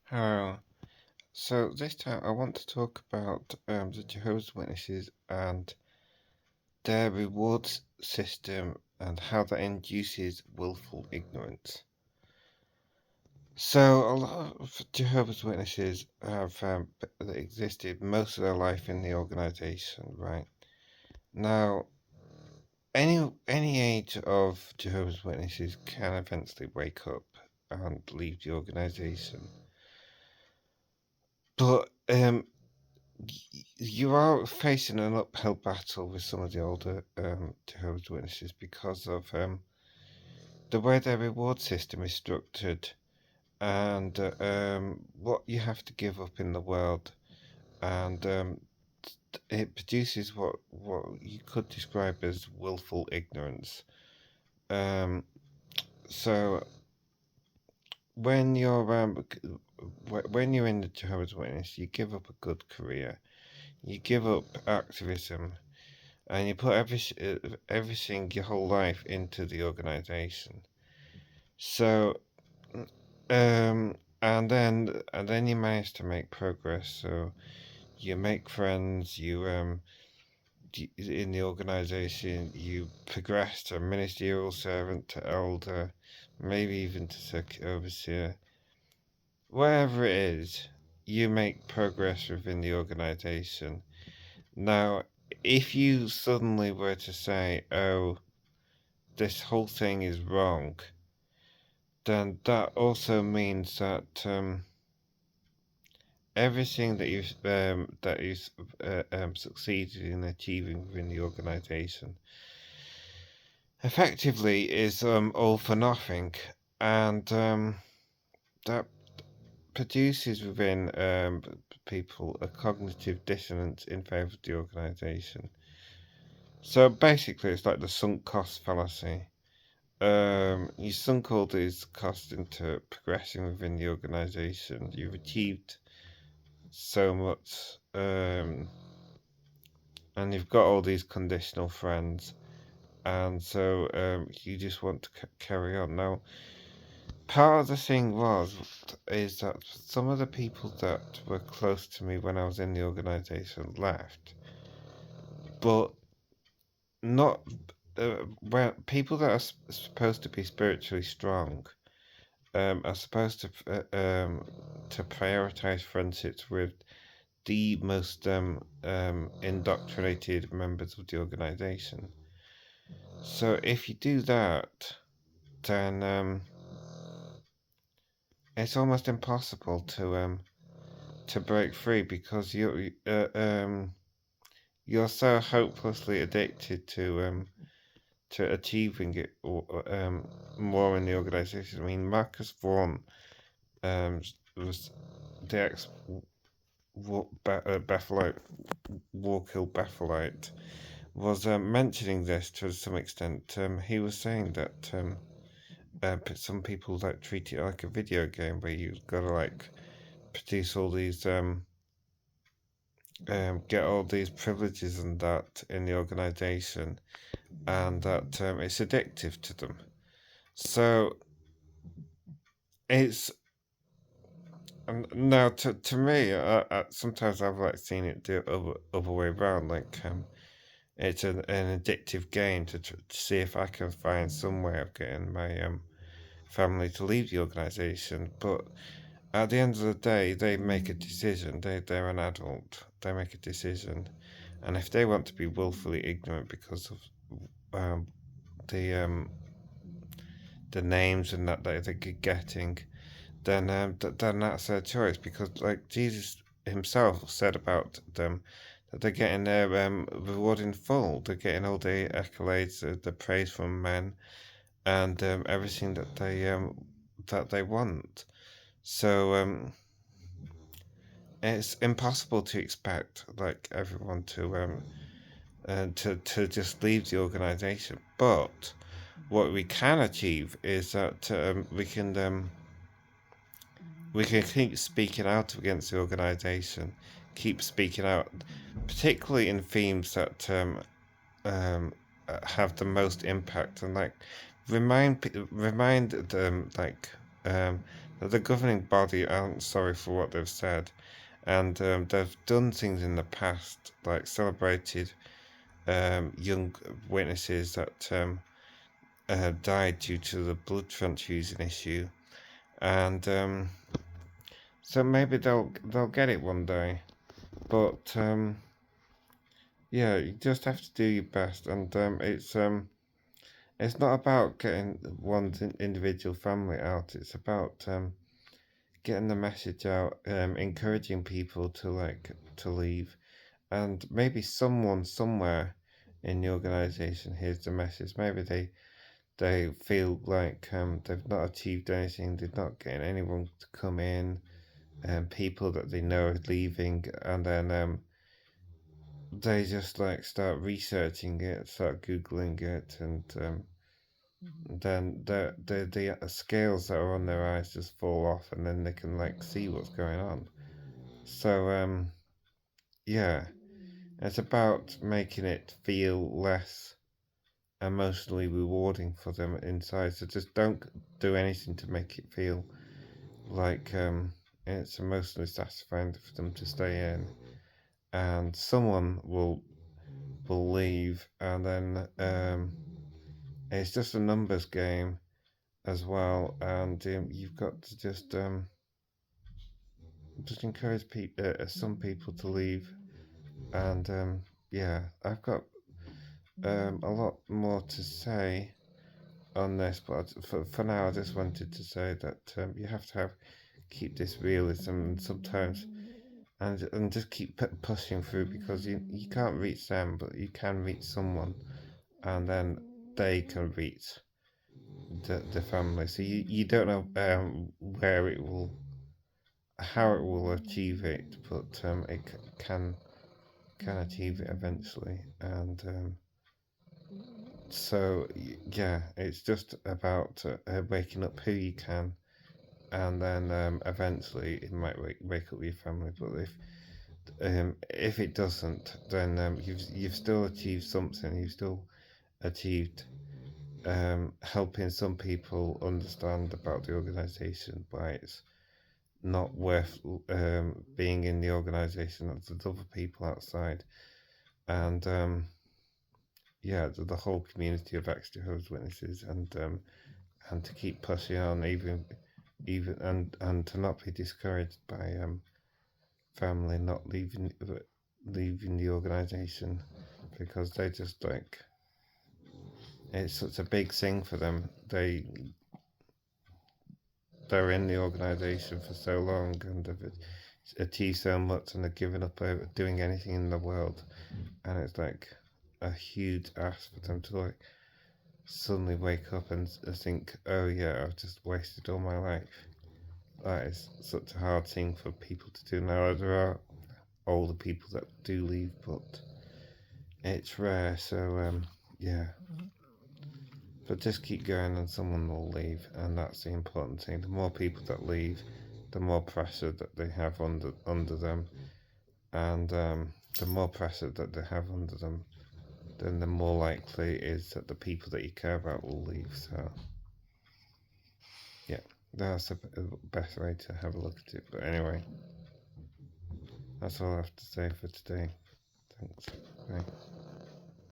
Hello. So this time I want to talk about the Jehovah's Witnesses and their rewards system and how that induces willful ignorance. So a lot of Jehovah's Witnesses have existed most of their life in the organization, right? Now, any age of Jehovah's Witnesses can eventually wake up and leave the organization, but you are facing an uphill battle with some of the older Jehovah's Witnesses because of the way their reward system is structured and what you have to give up in the world, and it produces what you could describe as willful ignorance. Um, so when you're in the Jehovah's Witness, you give up a good career, you give up activism, and you put everything your whole life into the organization. So, and then you manage to make progress. So you make friends. In the organization, you progress to ministerial servant, to elder, maybe even to overseer. Whatever it is, you make progress within the organization. Now, if you suddenly were to say, "Oh, this whole thing is wrong," then that also means that everything that you've succeeded in achieving within the organization effectively is all for nothing, and that produces within people a cognitive dissonance in favor of the organization. So basically, it's like the sunk cost fallacy. You sunk all these costs into progressing within the organization. You've achieved so much, and you've got all these conditional friends, and so you just want to carry on. Now, part of the thing is that some of the people that were close to me when I was in the organization left, but not well, people that are supposed to be spiritually strong are supposed to prioritize friendships with the most indoctrinated members of the organization. So if you do that, then it's almost impossible to break free because you're so hopelessly addicted to achieving it more in the organization. I mean, Marcus Vaughan um, was the ex Bethelite, Warkill Bethelite, was mentioning this to some extent. He was saying that some people like treat it like a video game where you've got to like produce all these get all these privileges and that in the organization, and that it's addictive to them. So it's now to me, sometimes I've like seen it do other way around, like it's an addictive game to see if I can find some way of getting my family to leave the organization. But at the end of the day, they make a decision. They're an adult. They make a decision, and if they want to be willfully ignorant because of um, the um, the names and that they're getting, then then that's their choice. Because like Jesus himself said about them, that they're getting their reward in full. They're getting all the accolades, the praise from men, and everything that they want. So it's impossible to expect like everyone to just leave the organization. But what we can achieve is that we can keep speaking out against the organization, keep speaking out, particularly in themes that um, have the most impact, and like remind them like the governing body aren't sorry for what they've said, and they've done things in the past, like celebrated young witnesses that died due to the blood transfusion issue, and so maybe they'll get it one day. But yeah, you just have to do your best, and it's not about getting one's individual family out. It's about getting the message out, encouraging people to to leave, and maybe someone somewhere in the organization hears the message. Maybe they feel like they've not achieved anything, they're not getting anyone to come in, and people that they know are leaving, and then they just like start researching it, start googling it, and then the scales that are on their eyes just fall off, and then they can like see what's going on. So yeah, it's about making it feel less emotionally rewarding for them inside. So just don't do anything to make it feel like it's emotionally satisfying for them to stay in, and someone will leave, and then it's just a numbers game as well, and you've got to just encourage some people to leave, and yeah, I've got a lot more to say on this, but for now, I just wanted to say that you have to keep this realism, and sometimes and just keep pushing through, because you can't reach them, but you can reach someone, and then they can reach the family. So you don't know where it will, how it will achieve it, but it can achieve it eventually. And so yeah, it's just about waking up who you can, and then eventually it might wake up your family. But if it doesn't, then you've still achieved something. You've still achieved helping some people understand about the organization, why it's not worth being in the organization. There's other people outside, and yeah, the whole community of extra Jehovah's Witnesses, and to keep pushing on, even and to not be discouraged by family not leaving the organization, because they just like, it's such a big thing for them. They're in the organization for so long, and they've achieved so much, and they're giving up over doing anything in the world, and it's like a huge ask for them to like suddenly wake up and think, oh yeah, I've just wasted all my life. That is such a hard thing for people to do. Now there are older people that do leave, but it's rare. So yeah, but just keep going, and someone will leave, and that's the important thing. The more people that leave, the more pressure that they have under them, and the more pressure that they have under them, then the more likely it is that the people that you care about will leave. So yeah, that's a best way to have a look at it. But anyway, that's all I have to say for today. Thanks. Bye.